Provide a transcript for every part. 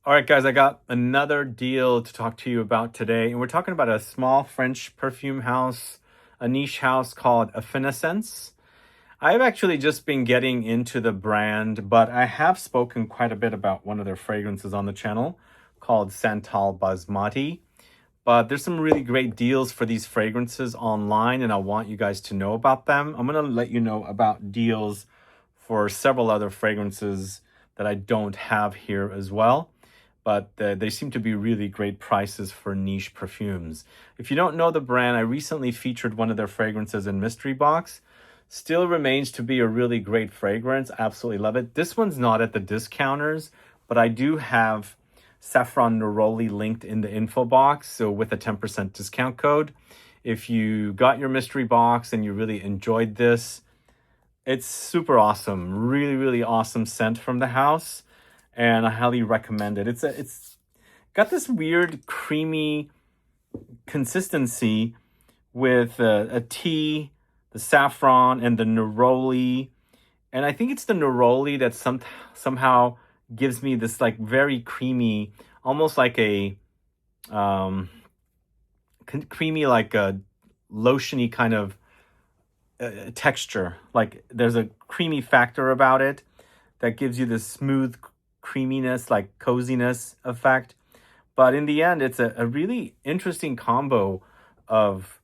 All right, guys, I got another deal to talk to you about today. And we're talking about a small French perfume house, a niche house called Affinessence. I've actually just been getting into the brand, but I have spoken quite a bit about one of their fragrances on the channel called Santal Basmati. But there's some really great deals for these fragrances online, and I want you guys to know about them. I'm going to let you know about deals for several other fragrances that I don't have here as well. But they seem to be really great prices for niche perfumes. If you don't know the brand, I recently featured one of their fragrances in Mystery Box. Still remains to be a really great fragrance. Absolutely love it. This one's not at the discounters, but I do have Safran Neroli linked in the info box, so with a 10% discount code. If you got your mystery box and you really enjoyed this, it's super awesome. Really, really awesome scent from the house, and I highly recommend it. It's got this weird creamy consistency with a tea, the saffron, and the neroli. And I think it's the neroli that somehow gives me this like very creamy, almost like a um, creamy, like a lotiony kind of texture. Like there's a creamy factor about it that gives you this smooth creaminess, like coziness effect. But in the end, it's a really interesting combo of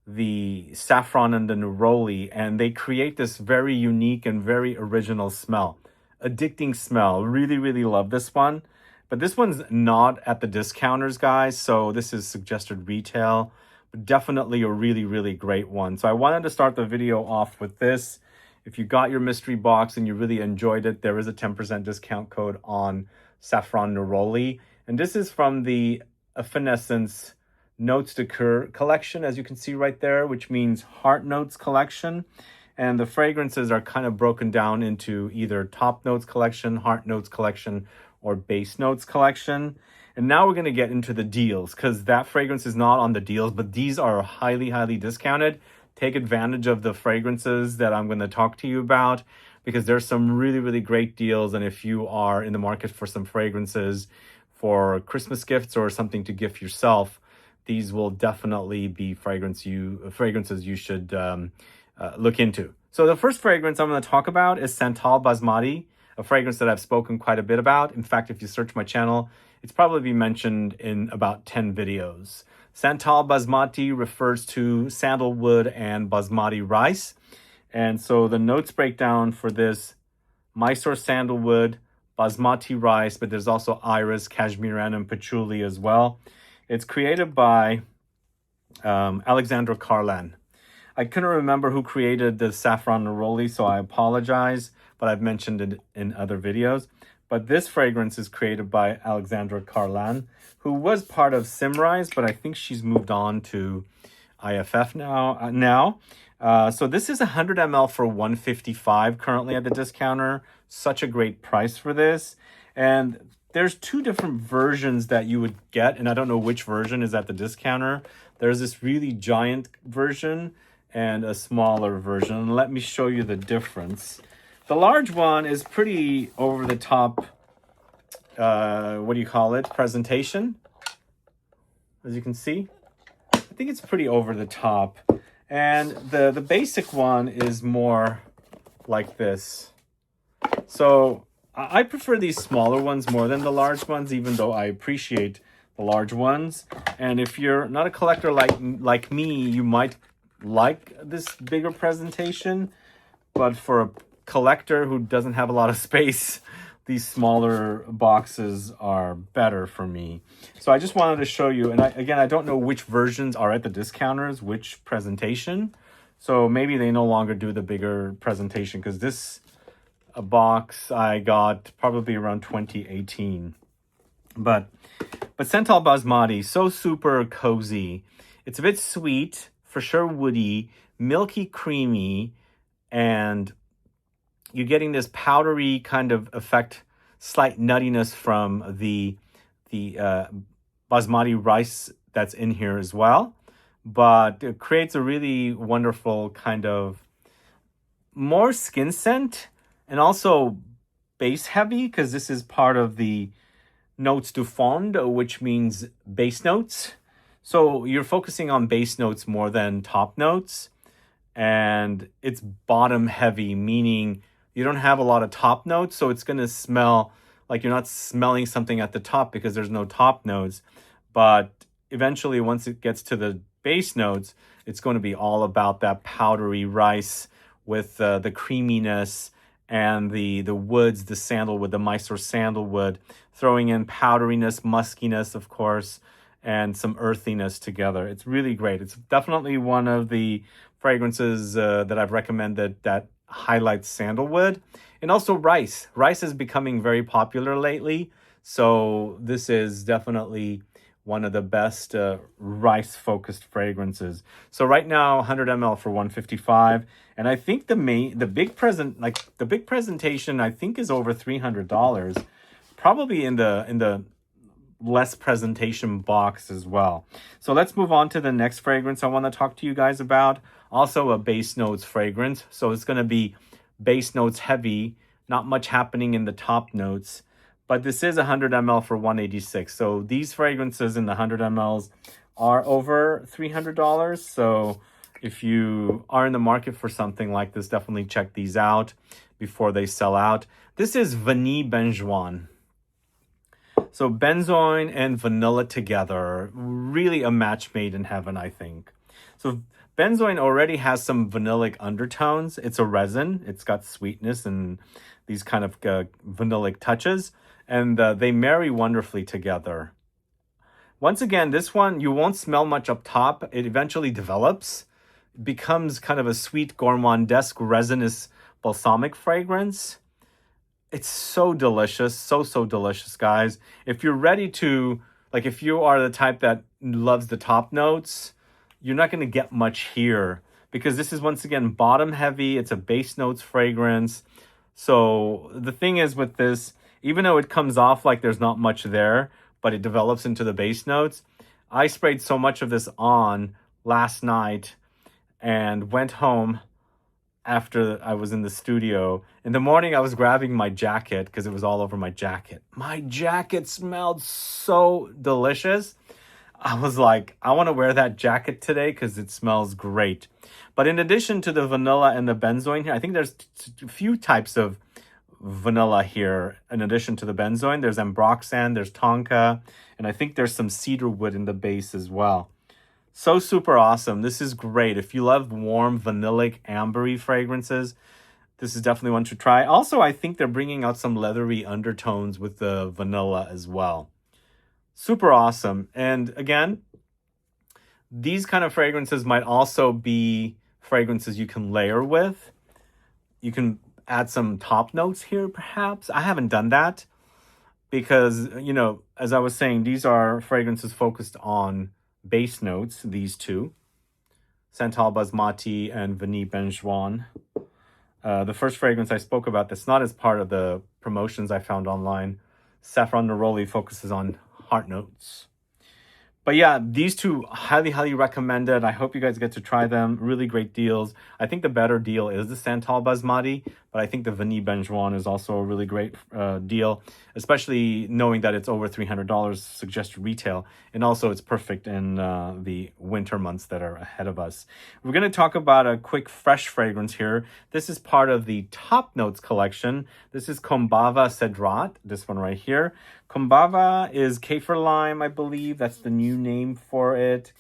the saffron and the neroli, and they create this very unique and very original smell. Addicting smell. Really, really love this one. But this one's not at the discounters, guys, so this is suggested retail. But definitely a really, really great one. So I wanted to start the video off with this. If you got your mystery box and you really enjoyed it, there is a 10% discount code on Safran Neroli. And this is from the Affinessence Notes de Coeur collection, as you can see right there, which means heart notes collection. And the fragrances are kind of broken down into either top notes collection, heart notes collection, or base notes collection. And now we're going to get into the deals, because that fragrance is not on the deals, but these are highly, highly discounted. Take advantage of the fragrances that I'm going to talk to you about, because there's some really, really great deals. And if you are in the market for some fragrances for Christmas gifts or something to gift yourself, these will definitely be fragrances you should look into. So the first fragrance I'm going to talk about is Santal Basmati, a fragrance that I've spoken quite a bit about. In fact, if you search my channel, it's probably been mentioned in about 10 videos. Santal Basmati refers to sandalwood and basmati rice. And so the notes breakdown for this: Mysore sandalwood, basmati rice, but there's also iris, cashmere, and patchouli as well. It's created by Alexandra Carlan. I couldn't remember who created the Safran Neroli, so I apologize, but I've mentioned it in other videos. But this fragrance is created by Alexandra Carlan, who was part of Simrise, but I think she's moved on to IFF now. So this is 100 ml for $155 currently at the discounter. Such a great price for this. And there's two different versions that you would get, and I don't know which version is at the discounter. There's this really giant version and a smaller version. And let me show you the difference. The large one is pretty over the top, what do you call it, presentation. As you can see, I think it's pretty over the top. And the basic one is more like this. So I prefer these smaller ones more than the large ones, even though I appreciate the large ones. And if you're not a collector like me, you might like this bigger presentation. But for a collector who doesn't have a lot of space, these smaller boxes are better for me. So I just wanted to show you. And I don't know which versions are at the discounters, which presentation. So maybe they no longer do the bigger presentation, because this a box I got probably around 2018. But Santal Basmati, so super cozy. It's a bit sweet, for sure woody, milky, creamy, and you're getting this powdery kind of effect, slight nuttiness from the basmati rice that's in here as well. But it creates a really wonderful kind of more skin scent, and also base heavy, because this is part of the notes du fond, which means base notes. So you're focusing on base notes more than top notes. And it's bottom heavy, meaning you don't have a lot of top notes. So it's going to smell like you're not smelling something at the top because there's no top notes. But eventually, once it gets to the base notes, it's going to be all about that powdery rice with the creaminess and the woods, the sandalwood, the Mysore sandalwood, throwing in powderiness, muskiness, of course, and some earthiness together. It's really great. It's definitely one of the fragrances that I've recommended that highlights sandalwood. And also rice. Rice is becoming very popular lately. So this is definitely one of the best rice-focused fragrances. So right now, 100 ml for $155, and I think the big presentation I think is over $300, probably in the less presentation box as well. So let's move on to the next fragrance I want to talk to you guys about. Also a base notes fragrance. So it's going to be base notes heavy, not much happening in the top notes. But this is 100 ml for $186. So these fragrances in the 100 mls are over $300. So if you are in the market for something like this, definitely check these out before they sell out. This is Vanille Benjoin. So benzoin and vanilla together, really a match made in heaven, I think. So benzoin already has some vanillic undertones. It's a resin. It's got sweetness and these kind of vanillic touches. And they marry wonderfully together. Once again, this one, you won't smell much up top. It eventually develops. It becomes kind of a sweet gourmandesque resinous balsamic fragrance. It's so delicious, so delicious, guys. If you're ready to, like if you are the type that loves the top notes, you're not going to get much here because this is once again bottom heavy. It's a base notes fragrance. So the thing is with this, even though it comes off like there's not much there, but it develops into the base notes, I sprayed so much of this on last night and went home after I was in the studio. In the morning, I was grabbing my jacket because it was all over my jacket. My jacket smelled so delicious. I was like, I want to wear that jacket today because it smells great. But in addition to the vanilla and the benzoin here, I think there's a few types of vanilla here. In addition to the benzoin, there's ambroxan, there's tonka, and I think there's some cedar wood in the base as well. So super awesome. This is great. If you love warm, vanillic, ambery fragrances, this is definitely one to try. Also, I think they're bringing out some leathery undertones with the vanilla as well. Super awesome. And again, these kind of fragrances might also be fragrances you can layer with. You can add some top notes here, perhaps. I haven't done that because, you know, as I was saying, these are fragrances focused on base notes, these two, Santal Basmati and Vanille Benjoin. The first fragrance I spoke about that's not as part of the promotions I found online, Safran Neroli, focuses on heart notes. But yeah, these two, highly recommended. I hope you guys get to try them. Really great deals. I think the better deal is the Santal Basmati, but I think the Vanille Benjoin is also a really great deal, especially knowing that it's over $300 suggested retail. And also it's perfect in the winter months that are ahead of us. We're going to talk about a quick fresh fragrance here. This is part of the Top Notes collection. This is Combava Cedrat, this one right here. Combava is Kaffir lime, I believe. That's the new name for it.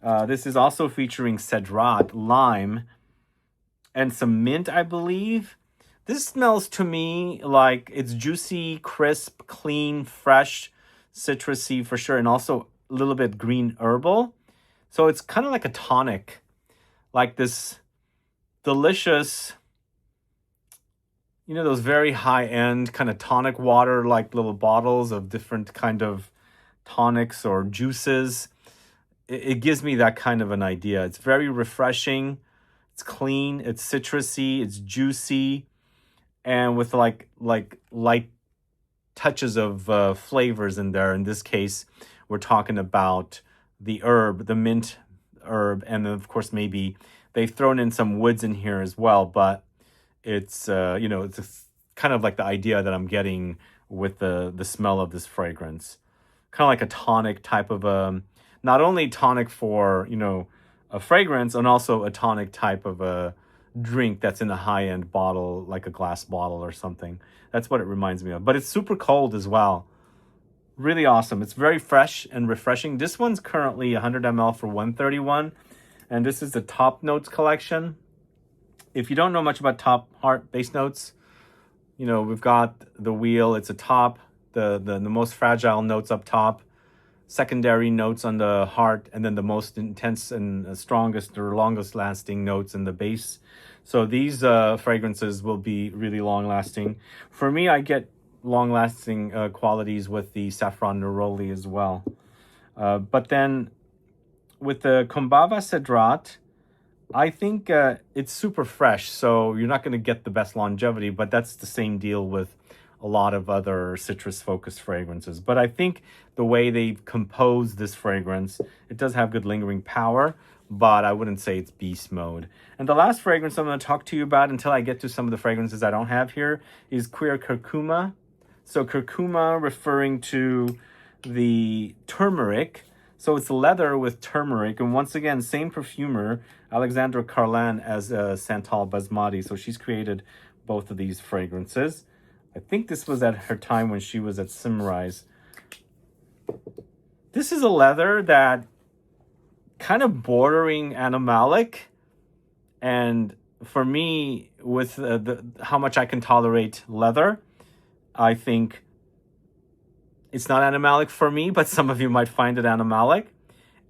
This is also featuring Cedrat, lime, and some mint, I believe. This smells to me like it's juicy, crisp, clean, fresh, citrusy for sure, and also a little bit green herbal. So it's kind of like a tonic, like this delicious, you know, those very high-end kind of tonic water, like little bottles of different kind of tonics or juices. It gives me that kind of an idea. It's very refreshing. It's clean. It's citrusy. It's juicy. And with like light touches of flavors in there. In this case, we're talking about the herb, the mint herb. And then, of course, maybe they've thrown in some woods in here as well. But it's, you know, it's kind of like the idea that I'm getting with the smell of this fragrance. Kind of like a tonic type of a, not only tonic for, you know, a fragrance, and also a tonic type of a drink that's in a high-end bottle, like a glass bottle or something. That's what it reminds me of. But it's super cold as well. Really awesome. It's very fresh and refreshing. This one's currently 100 ml for $131, and this is the Top Notes collection. If you don't know much about Top Heart base notes, you know, we've got the wheel. It's a top, the most fragile notes up top, secondary notes on the heart, and then the most intense and strongest or longest lasting notes in the base. So these fragrances will be really long lasting. For me, I get long lasting qualities with the Safran Neroli as well. But then with the Combava Cedrat, I think it's super fresh, so you're not going to get the best longevity, but that's the same deal with a lot of other citrus-focused fragrances. But I think the way they've composed this fragrance, it does have good lingering power, but I wouldn't say it's beast mode. And the last fragrance I'm going to talk to you about until I get to some of the fragrances I don't have here is Cuir Curcuma. So Curcuma referring to the turmeric. So it's leather with turmeric. And once again, same perfumer, Alexandra Carlan, as Santal Basmati. So she's created both of these fragrances. I think this was at her time when she was at Simrise. This is a leather that kind of bordering animalic. And for me, with how much I can tolerate leather, I think it's not animalic for me, but some of you might find it animalic.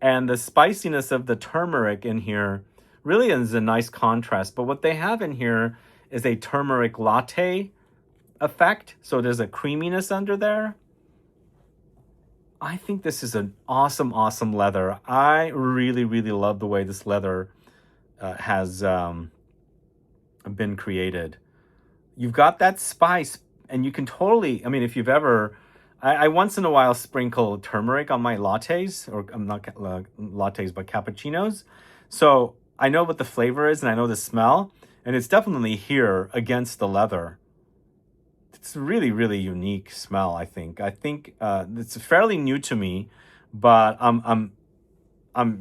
And the spiciness of the turmeric in here really is a nice contrast. But what they have in here is a turmeric latte effect. So there's a creaminess under there. I think this is an awesome, awesome leather. I really, really love the way this leather has been created. You've got that spice, and you can totally, I mean, if you've ever, I once in a while sprinkle turmeric on my lattes, or not lattes, but cappuccinos. So I know what the flavor is, and I know the smell, and it's definitely here against the leather. It's a really, really unique smell, I think. I think it's fairly new to me, but I'm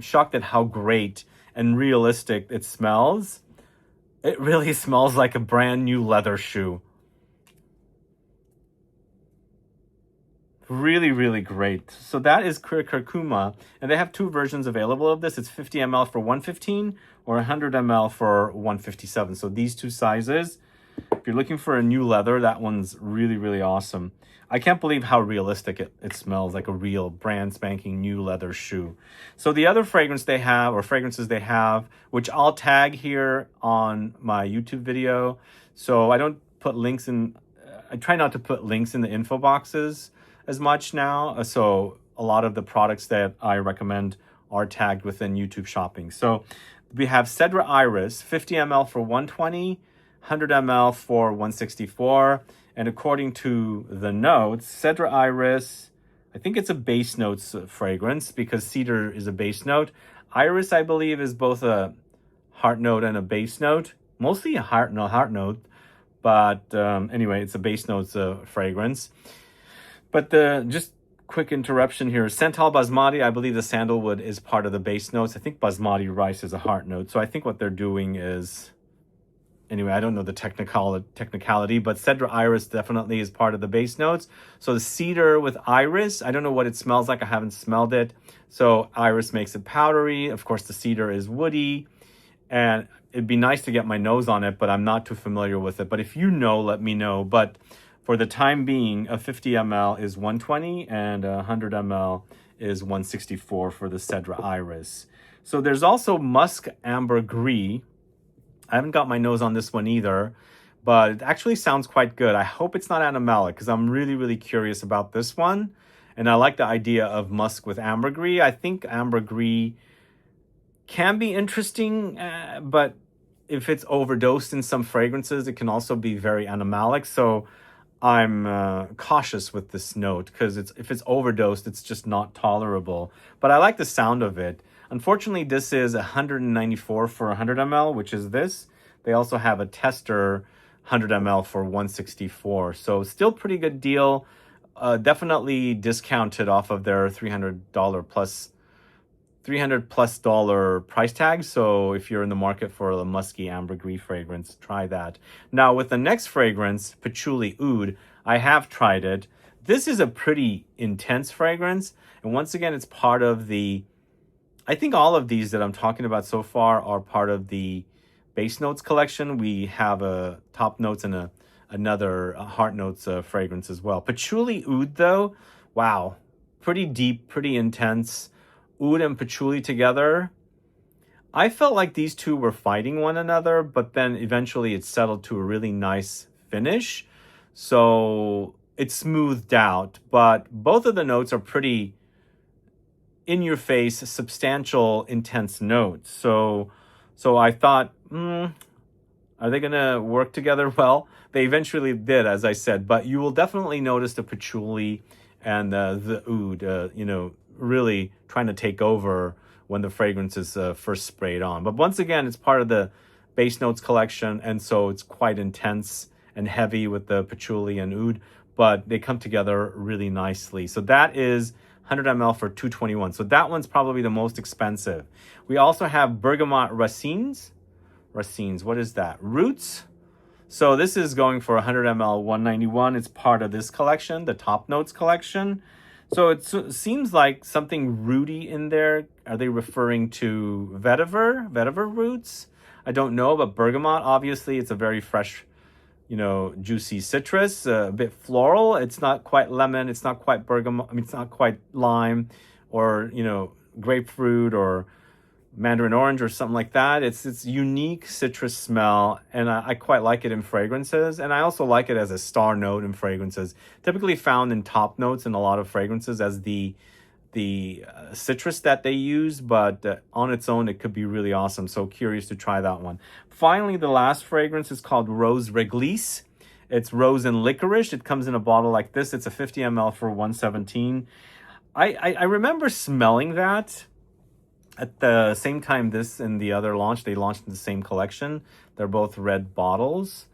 shocked at how great and realistic it smells. It really smells like a brand new leather shoe. Really, really great. So that is Cuir Curcuma, and they have two versions available of this. It's 50 ml for $115 or 100 ml for $157. So these two sizes. If you're looking for a new leather, that one's really, really awesome. I can't believe how realistic it smells, like a real brand spanking new leather shoe. So the other fragrance they have, or fragrances they have, which I'll tag here on my YouTube video. So I don't put links in, I try not to put links in the info boxes as much now. So a lot of the products that I recommend are tagged within YouTube shopping. So we have Cedre Iris, 50 ml for $120, 100 ml for $164. And according to the notes, Cedre Iris, I think it's a base notes fragrance because cedar is a base note. Iris, I believe, is both a heart note and a base note. Mostly a heart note. But anyway, it's a base notes fragrance. But just quick interruption here. Santal Basmati, I believe the sandalwood is part of the base notes. I think Basmati rice is a heart note. So I think what they're doing is, anyway, I don't know the technicality, but Cedre Iris definitely is part of the base notes. So the cedar with iris, I don't know what it smells like. I haven't smelled it. So iris makes it powdery. Of course, the cedar is woody. And it'd be nice to get my nose on it, but I'm not too familiar with it. But if you know, let me know. But for the time being, a 50 ml is $120 and a 100 ml is $164 for the Cedre Iris. So there's also MUSC Amber Gris. I haven't got my nose on this one either, but it actually sounds quite good. I hope it's not animalic because I'm really, really curious about this one. And I like the idea of musk with ambergris. I think ambergris can be interesting, but if it's overdosed in some fragrances, it can also be very animalic. So I'm cautious with this note because if it's overdosed, it's just not tolerable. But I like the sound of it. Unfortunately, this is $194 for 100 ml, which is this. They also have a tester 100 ml for $164. So still pretty good deal. Definitely discounted off of their $300 plus dollar price tag. So if you're in the market for a musky ambergris fragrance, try that. Now with the next fragrance, Patchouli Oud, I have tried it. This is a pretty intense fragrance. And once again, it's part of the, I think all of these that I'm talking about so far are part of the base notes collection. We have a top notes and another heart notes fragrance as well. Patchouli Oud though, wow, pretty deep, pretty intense. Oud and patchouli together. I felt like these two were fighting one another, but then eventually it settled to a really nice finish. So it's smoothed out, but both of the notes are pretty in your face, substantial, intense notes. So I thought, are they gonna work together? Well, they eventually did, as I said, but you will definitely notice the patchouli and the oud, really trying to take over when the fragrance is first sprayed on. But once again, it's part of the base notes collection, and so it's quite intense and heavy with the patchouli and oud, but they come together really nicely. So that is 100 ml for $221. So that one's probably the most expensive. We also have Bergamote Racines. Racines, what is that? Roots. So this is going for 100 ml, $191. It's part of this collection, the Top Notes collection. So it seems like something rooty in there. Are they referring to vetiver roots? I don't know, but bergamot, obviously, it's a very fresh, juicy citrus, a bit floral. It's not quite lemon. It's not quite bergamot. I mean, it's not quite lime or, grapefruit or mandarin orange or something like that. It's unique citrus smell, and I quite like it in fragrances. And I also like it as a star note in fragrances, typically found in top notes in a lot of fragrances as the citrus that they use, but on its own it could be really awesome. So curious to try that one. Finally, the last fragrance is called Rose Réglisse. It's rose and licorice. It comes in a bottle like this. It's a 50 ml for $117. I remember smelling that at the same time this and the other launch. They launched in the same collection. They're both red bottles.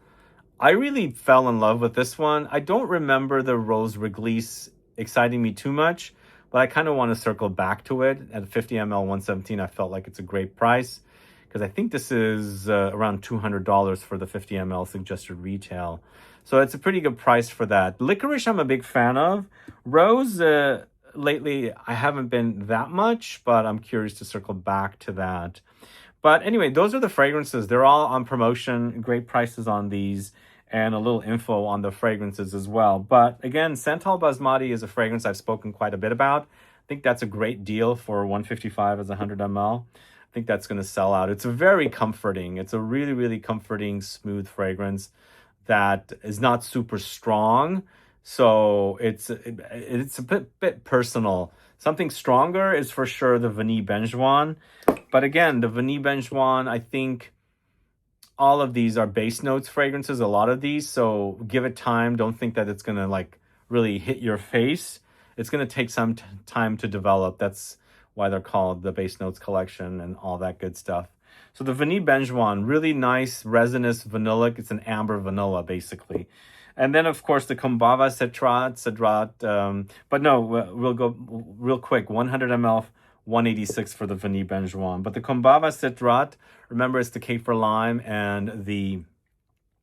I really fell in love with this one. I don't remember the Rose Réglisse exciting me too much, but I kind of want to circle back to it. At 50 ml, $117, I felt like it's a great price because I think this is around $200 for the 50 ml suggested retail. So it's a pretty good price for that. Licorice, I'm a big fan of. Rose, lately, I haven't been that much, but I'm curious to circle back to that. But anyway, those are the fragrances. They're all on promotion, great prices on these, and a little info on the fragrances as well. But again, Santal Basmati is a fragrance I've spoken quite a bit about. I think that's a great deal for $155 as 100 ml. I think that's going to sell out. It's very comforting. It's a really, really comforting, smooth fragrance that is not super strong. So it's a bit personal. Something stronger is for sure the Vanille Benjoin. But again, the Vanille Benjoin, I think all of these are base notes fragrances, a lot of these. So give it time. Don't think that it's going to really hit your face. It's going to take some time to develop. That's why they're called the base notes collection and all that good stuff. So the Vanille Benjoin, really nice, resinous, vanillic. It's an amber vanilla, basically. And then, of course, the Combava Cedrat. But no, we'll go real quick. 100 ml, $186 for the Vanille Benjoin. But the Combava Cedrat, remember, it's the Kaffir lime and the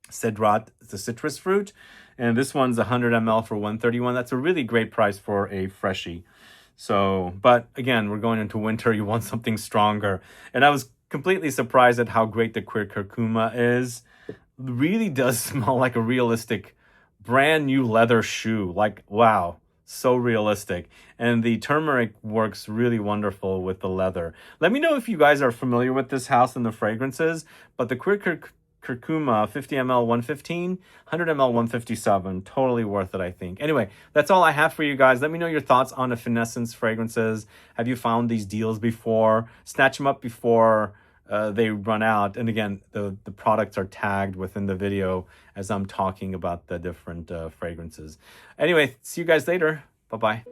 Cedrat, the citrus fruit. And this one's 100 ml for $131. That's a really great price for a freshie. So, but again, we're going into winter. You want something stronger. And I was completely surprised at how great the Cuir Curcuma is. It really does smell like a realistic, brand new leather shoe. Like, wow, so realistic. And the turmeric works really wonderful with the leather. Let me know if you guys are familiar with this house and the fragrances. But the Cuir Curcuma, 50 ml, $115, 100 ml, $157. Totally worth it, I think. Anyway, that's all I have for you guys. Let me know your thoughts on Affinessence fragrances. Have you found these deals before? Snatch them up before they run out. And again, the products are tagged within the video as I'm talking about the different fragrances. Anyway, see you guys later. Bye-bye.